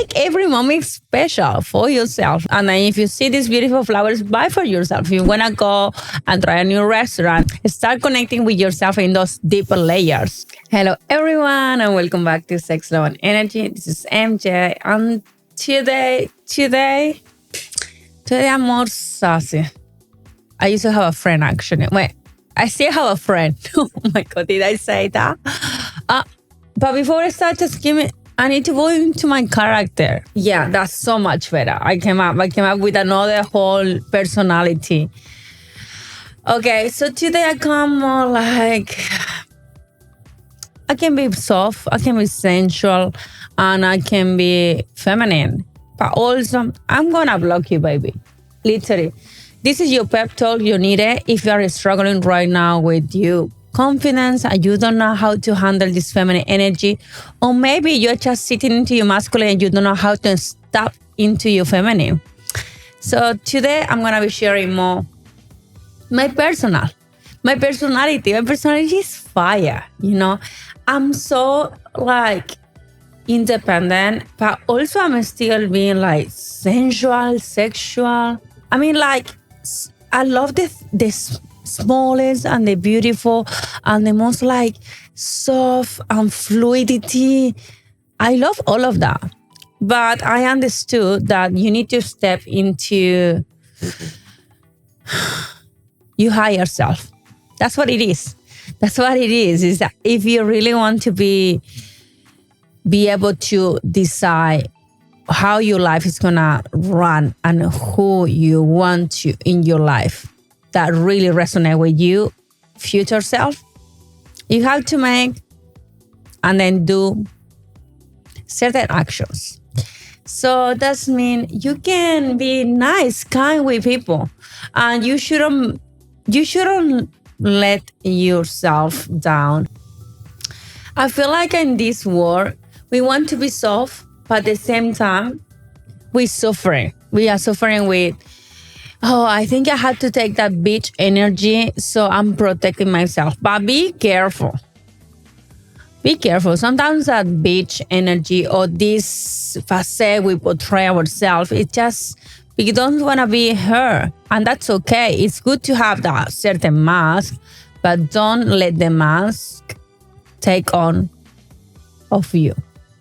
make every moment special for yourself. And then if you see these beautiful flowers, buy for yourself. If you want to go and try a new restaurant, start connecting with yourself in those deeper layers. Hello, everyone, and welcome back to Sex, Love, and Energy. This is MJ. And today I'm more sassy. I used to have a friend, actually. Wait, I still have a friend. Oh my God, did I say that? But before I start, I need to go into my character. Yeah, that's so much better. I came up with another whole personality. Okay, so today I come more like, I can be soft, I can be sensual, and I can be feminine. But also, I'm gonna block you, baby. Literally. This is your pep talk. You need it if you are struggling right now with your confidence and you don't know how to handle this feminine energy. Or maybe you're just sitting into your masculine and you don't know how to step into your feminine. So today I'm going to be sharing more my personality. My personality is fire, you know. I'm so like independent, but also I'm still being like sensual, sexual. I mean, like, I love the smallest and the beautiful and the most like soft and fluidity. I love all of that. But I understood that you need to step into your higher self. That's what it is. That's what it is that if you really want to be able to decide how your life is gonna run and who you want to in your life that really resonate with you, future self, you have to make and then do certain actions. So that means you can be nice, kind with people, and you shouldn't let yourself down. I feel like in this world, we want to be soft, but at the same time, we're suffering. We are suffering with, I think I had to take that bitch energy, so I'm protecting myself. But be careful. Be careful. Sometimes that bitch energy or this facade we portray ourselves, it just, we don't want to be her. And that's okay. It's good to have that certain mask, but don't let the mask take on of you.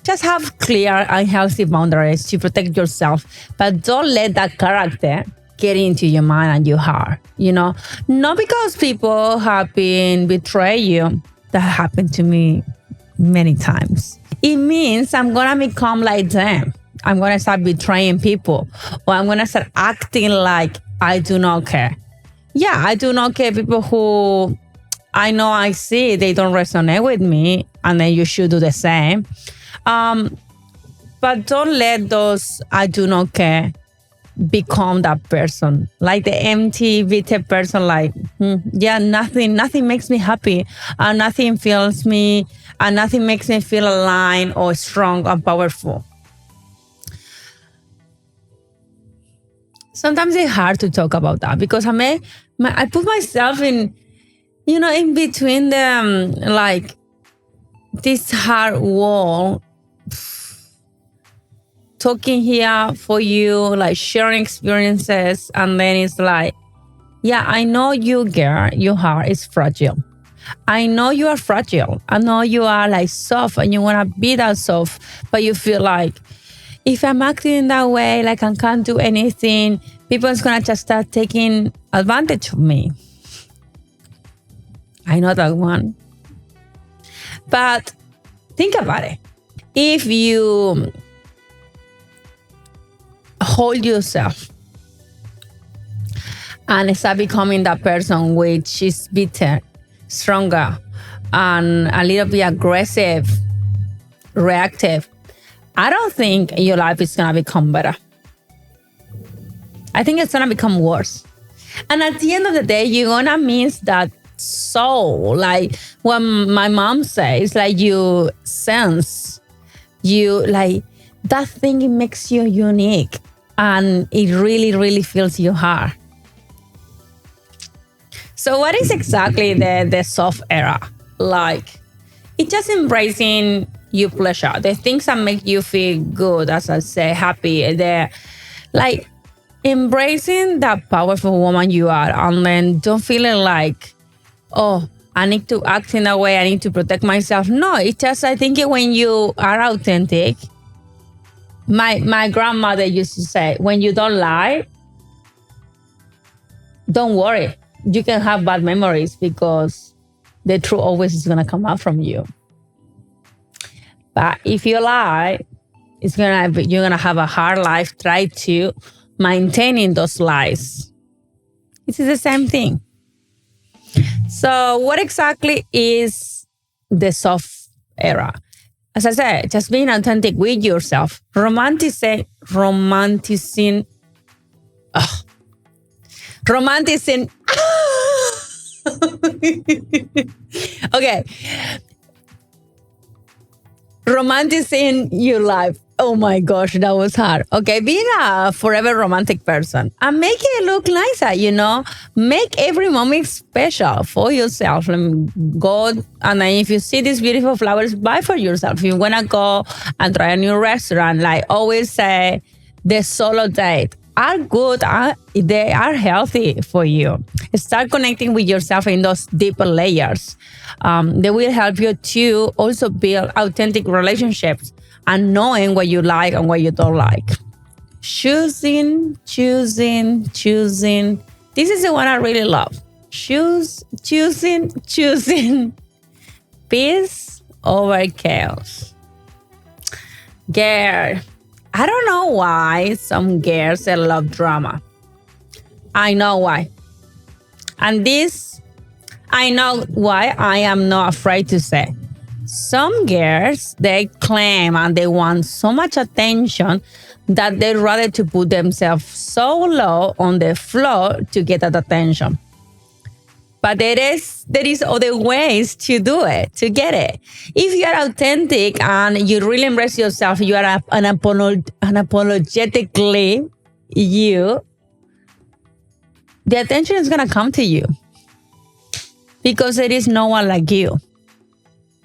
Just have clear and healthy boundaries to protect yourself, but don't let that character get into your mind and your heart, you know? Not because people have been betray you. That happened to me many times. It means I'm going to become like them. I'm going to start betraying people, or I'm going to start acting like I do not care. Yeah, I do not care. People who I know I see, they don't resonate with me, and then you should do the same. But don't let those I do not care become that person, like the empty, bitter person, like, yeah, nothing makes me happy, and nothing fills me, and nothing makes me feel aligned or strong and powerful. Sometimes it's hard to talk about that because I put myself in, you know, in between them, like this hard wall, talking here for you, like sharing experiences. And then it's like, yeah, I know you, girl, your heart is fragile. I know you are fragile. I know you are like soft and you want to be that soft, but you feel like if I'm acting in that way, like I can't do anything, people is going to just start taking advantage of me. I know that one. But think about it. If you hold yourself and start becoming that person which is bitter, stronger, and a little bit aggressive, reactive, I don't think your life is going to become better. I think it's going to become worse. And at the end of the day, you're going to miss that soul. Like what my mom says, like you sense, you like that thing, it makes you unique. And it really, really fills your heart. So what is exactly the soft era? Like, it's just embracing you pleasure, the things that make you feel good, as I say, happy, they're like embracing that powerful woman you are, and then don't feeling like, oh, I need to act in a way, I need to protect myself. No, it's just, I think when you are authentic, my grandmother used to say, when you don't lie, don't worry. You can have bad memories because the truth always is going to come out from you. But if you lie, you're going to have a hard life. Try to maintaining those lies. It is the same thing. So what exactly is the soft era? As I said, just being authentic with yourself. Romanticizing. Okay. Romanticizing your life. Oh my gosh, that was hard. Okay, being a forever romantic person and make it look nicer, Make every moment special for yourself. Go, and then if you see these beautiful flowers, buy for yourself. If you want to go and try a new restaurant, like always say, the solo date are good. They are healthy for you. Start connecting with yourself in those deeper layers. They will help you to also build authentic relationships and knowing what you like and what you don't like. Choosing. This is the one I really love. Choosing. Peace over chaos. Girl, I don't know why some girls they love drama. I know why. And this, I know why I am not afraid to say. Some girls, they claim and they want so much attention that they'd rather to put themselves so low on the floor to get that attention. But there is other ways to do it, to get it. If you are authentic and you really embrace yourself, you are unapologetically you, the attention is going to come to you because there is no one like you.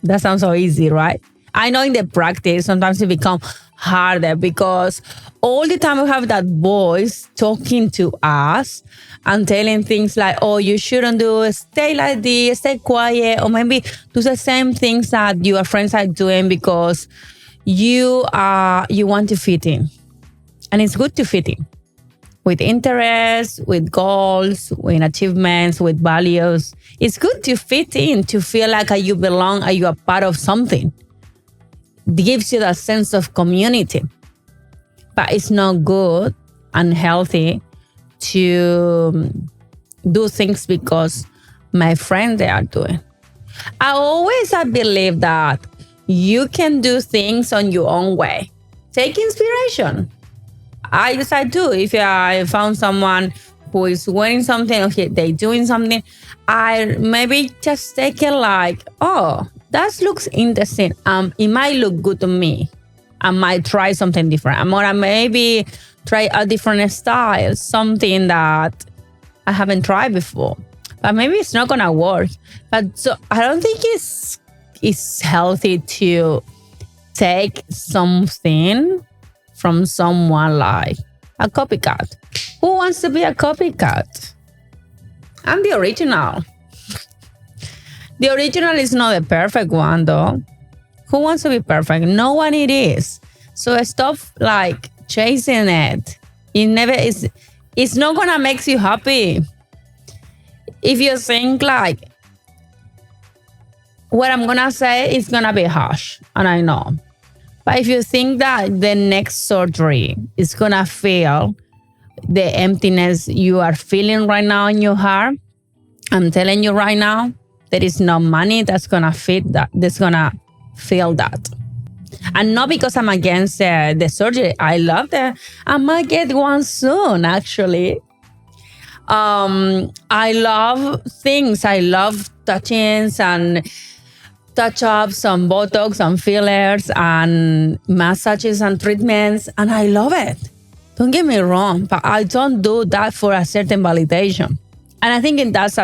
That sounds so easy, right? I know in the practice, sometimes it becomes harder because all the time we have that voice talking to us and telling things like, oh, you shouldn't do it, stay like this, stay quiet, or maybe do the same things that your friends are doing because you want to fit in. And it's good to fit in with interests, with goals, with achievements, with values. It's good to fit in, to feel like you belong, you are part of something. It gives you that sense of community. But it's not good and healthy to do things because my friends they are doing. I always believe that you can do things on your own way. Take inspiration. I do. If I found someone who is wearing something, okay, they're doing something, I maybe just take it like, oh, that looks interesting. It might look good to me. I might try something different. Or I maybe try a different style, something that I haven't tried before. But maybe it's not gonna work. But so I don't think it's healthy to take something from someone like a copycat. Who wants to be a copycat? I'm the original. The original is not the perfect one, though. Who wants to be perfect? No one it is. So stop like chasing it. It never is. It's not gonna make you happy. If you think like what I'm gonna say is gonna be harsh, and I know. But if you think that the next surgery is gonna feel the emptiness you are feeling right now in your heart, I'm telling you right now, there is no money that's gonna fit that. That's gonna feel that. And not because I'm against the surgery. I love that. I might get one soon, actually. I love things. I love touch-ins and touch-ups and Botox and fillers and massages and treatments. And I love it. Don't get me wrong, but I don't do that for a certain validation. And I think that's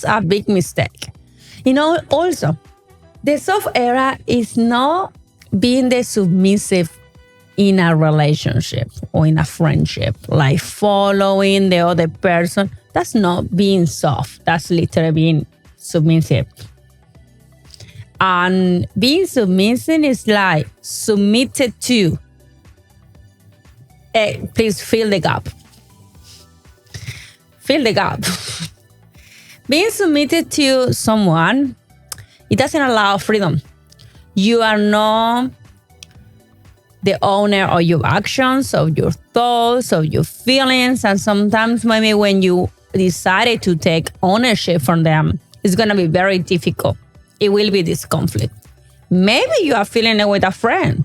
a big mistake. Also, the soft era is not being the submissive in a relationship or in a friendship, like following the other person, that's not being soft. That's literally being submissive. And being submissive is like submitted to. Please fill the gap. Fill the gap. Being submitted to someone, it doesn't allow freedom. You are not the owner of your actions, of your thoughts, of your feelings. And sometimes maybe when you decided to take ownership from them, it's going to be very difficult. It will be this conflict. Maybe you are feeling it with a friend,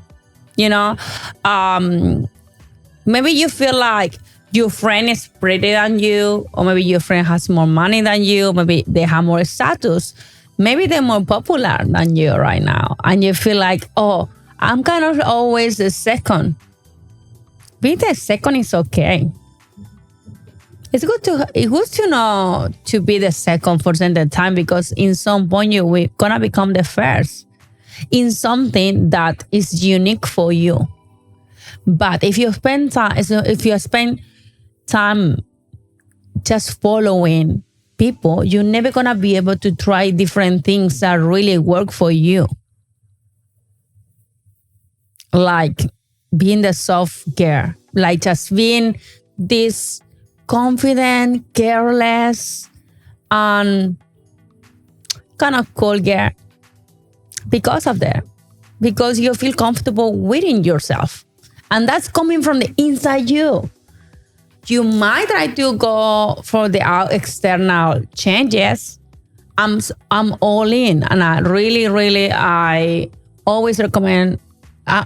maybe you feel like your friend is prettier than you, or maybe your friend has more money than you, maybe they have more status, maybe they're more popular than you right now, and you feel like, oh, I'm kind of always the second. Being the second is okay. It's good to know to be the second for some time, because in some point we're gonna become the first in something that is unique for you. But if you spend time just following people, you're never gonna be able to try different things that really work for you. Like being the soft girl, like just being this confident, careless, and kind of cool girl because of that. Because you feel comfortable within yourself. And that's coming from the inside you. You might try to go for the external changes. I'm all in. And I always recommend, I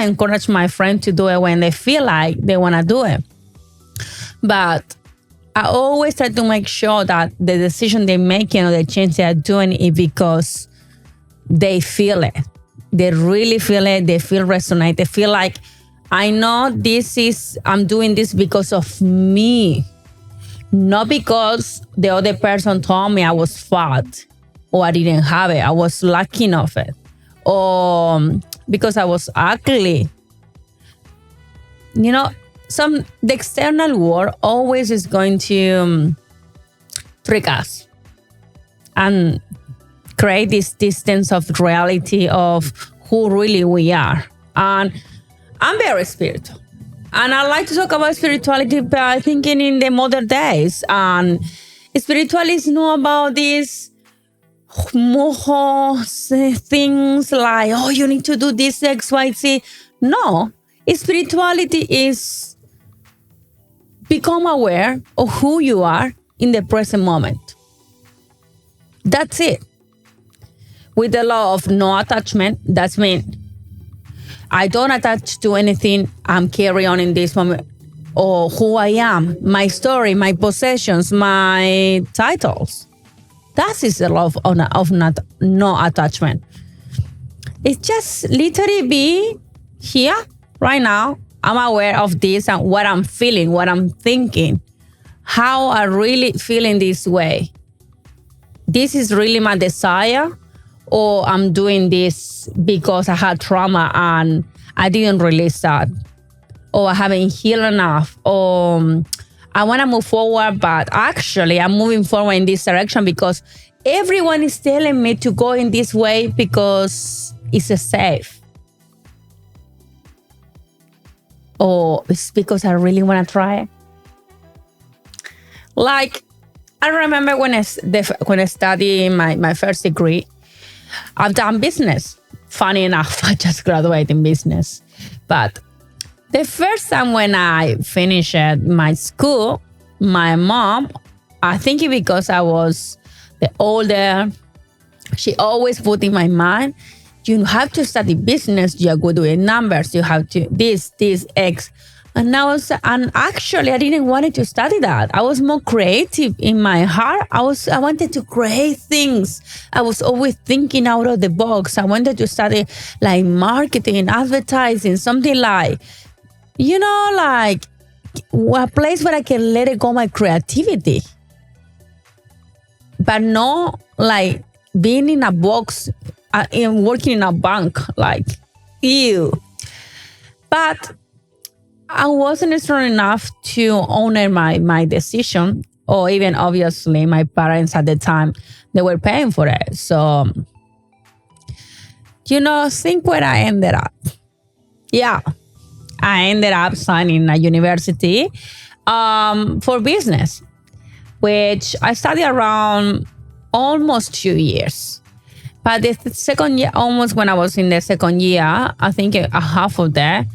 encourage my friends to do it when they feel like they want to do it. But I always try to make sure that the decision they're making or the change they're doing is because they feel it. They really feel it. They feel resonate. They feel like, I know I'm doing this because of me, not because the other person told me I was fat or I didn't have it. I was lacking of it, or because I was ugly. The external world always is going to trick us and create this distance of reality of who really we are. And I'm very spiritual. And I like to talk about spirituality by thinking in the modern days. And spirituality is not about these moho things like, oh, you need to do this, X, Y, Z. No, spirituality is become aware of who you are in the present moment. That's it. With the law of no attachment, that's mean I don't attach to anything. I'm carrying on in this moment, or who I am, my story, my possessions, my titles. That is the law of no attachment. It's just literally be here right now. I'm aware of this and what I'm feeling, what I'm thinking, how I really feel in this way. This is really my desire, or I'm doing this because I had trauma and I didn't release that, or I haven't healed enough, or I want to move forward, but actually I'm moving forward in this direction because everyone is telling me to go in this way because it's safe. Or it's because I really want to try it. Like, I remember when I studied my first degree, I've done business. Funny enough, I just graduated in business. But the first time when I finished my school, my mom, I think it because I was the older, she always put in my mind, you have to study business, you are good with numbers, you have to this, X. And actually I didn't want to study that. I was more creative in my heart. I wanted to create things. I was always thinking out of the box. I wanted to study like marketing, advertising, something like, like a place where I can let it go my creativity. But not like being in a box and working in a bank. Like, Ew. But I wasn't strong enough to honor my decision, or even obviously my parents at the time, they were paying for it. So, think where I ended up. Yeah, I ended up signing a university for business, which I studied around almost 2 years. But the second year, almost when I was in the second year, I think a half of that,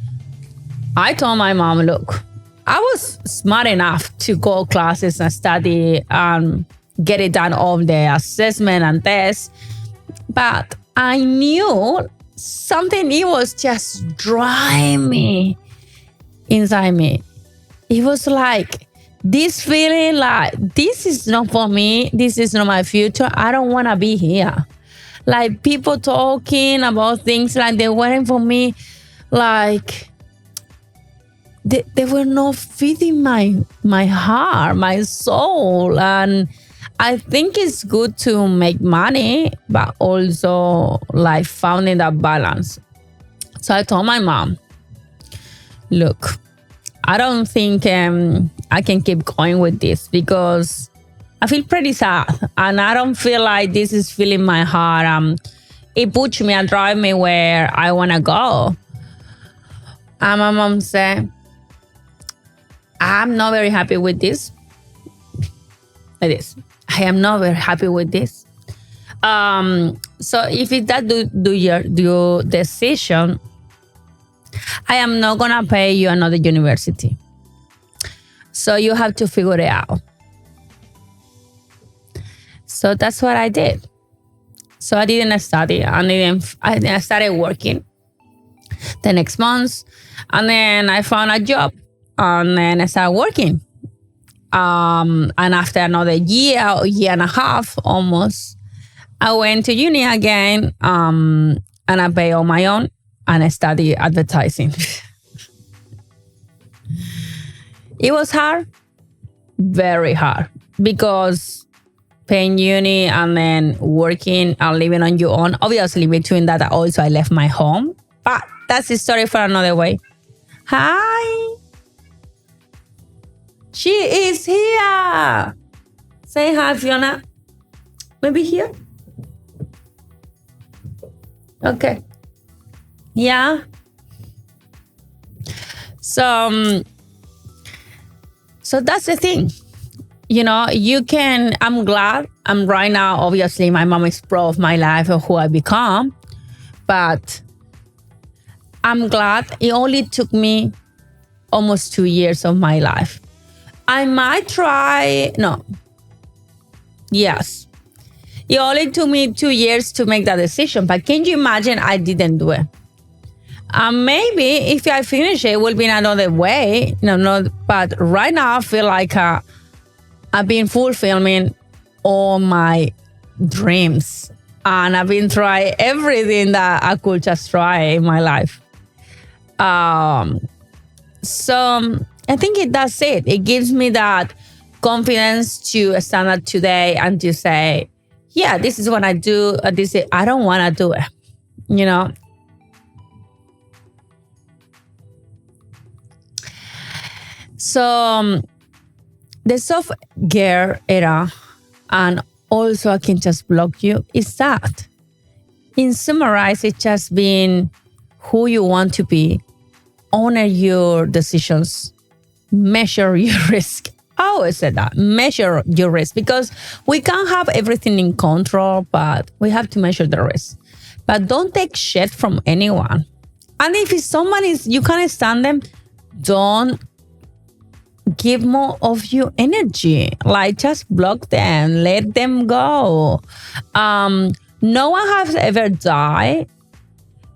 I told my mom, look, I was smart enough to go classes and study and get it done, all the assessment and tests. But I knew something, it was just driving me inside me. It was like this feeling like, this is not for me. This is not my future. I don't want to be here. Like people talking about things like they weren't for me. Like they were not feeding my heart, my soul. And I think it's good to make money, but also like finding that balance. So I told my mom, look, I don't think I can keep going with this because I feel pretty sad and I don't feel like this is filling my heart. It pushes me and drives me where I want to go. And my mom said, I'm not very happy with this. Like this. I am not very happy with this. So if it that do your decision, I am not going to pay you another university. So you have to figure it out. So that's what I did. So I didn't study. I started working the next month. And then I found a job. And then I started working. And after another year or year and a half almost, I went to uni again. And I paid on my own. And I studied advertising. It was hard. Very hard. Because paying uni and then working and living on your own. Obviously, between that, I left my home. But that's the story for another way. Hi. She is here. Say hi, Fiona. Maybe here? Okay. Yeah. So that's the thing. I'm glad. I'm right now, obviously, my mom is proud of my life or who I become. But I'm glad it only took me almost 2 years of my life. I might try. No. Yes. It only took me 2 years to make that decision. But can you imagine I didn't do it? Maybe if I finish it will be in another way. But right now I feel like I've been fulfilling all my dreams. And I've been trying everything that I could just try in my life. So I think that's it. It gives me that confidence to stand up today and to say, yeah, this is what I do. I don't want to do it. So the soft girl era, and also I can just block you, is that. In summarize, it's just being who you want to be, honor your decisions, measure your risk. I always say that, measure your risk, because we can't have everything in control, but we have to measure the risk. But don't take shit from anyone. And if someone you can't stand them, don't give more of your energy. Like, just block them, let them go. No one has ever died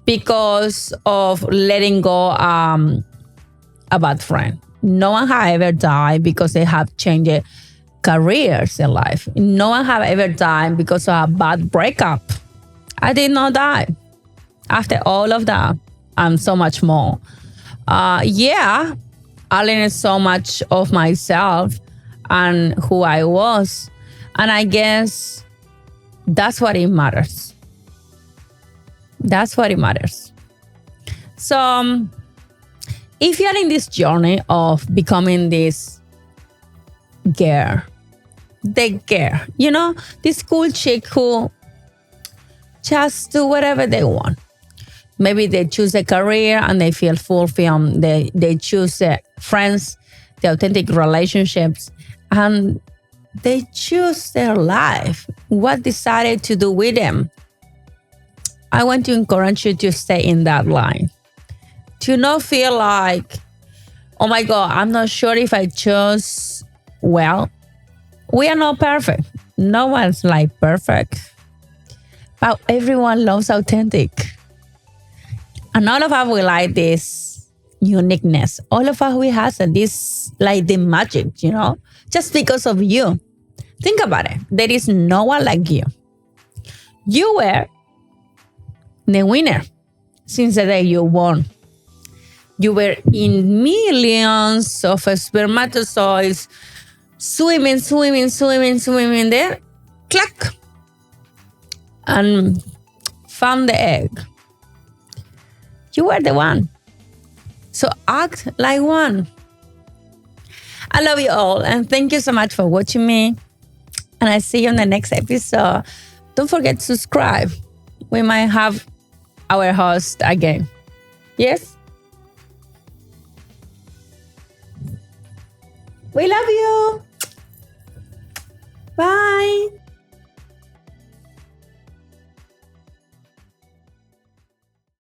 because of letting go a bad friend. No one has ever died because they have changed careers in life. No one has ever died because of a bad breakup. I did not die. After all of that, and so much more. Yeah, I learned so much of myself and who I was. And I guess that's what it matters. That's what it matters. So if you're in this journey of becoming this girl, the girl, this cool chick who just do whatever they want. Maybe they choose a career and they feel fulfilled. They choose friends, the authentic relationships, and they choose their life. What decided to do with them? I want to encourage you to stay in that line. To not feel like, oh my God, I'm not sure if I chose well. We are not perfect. No one's like perfect. But everyone loves authentic. And all of us, we like this uniqueness. All of us, we have this, like the magic, just because of you. Think about it. There is no one like you. You were the winner since the day you won. You were in millions of spermatozoids swimming there. Clack. And found the egg. You were the one. So act like one. I love you all. And thank you so much for watching me. And I see you in the next episode. Don't forget to subscribe. We might have our host again. Yes? We love you. Bye.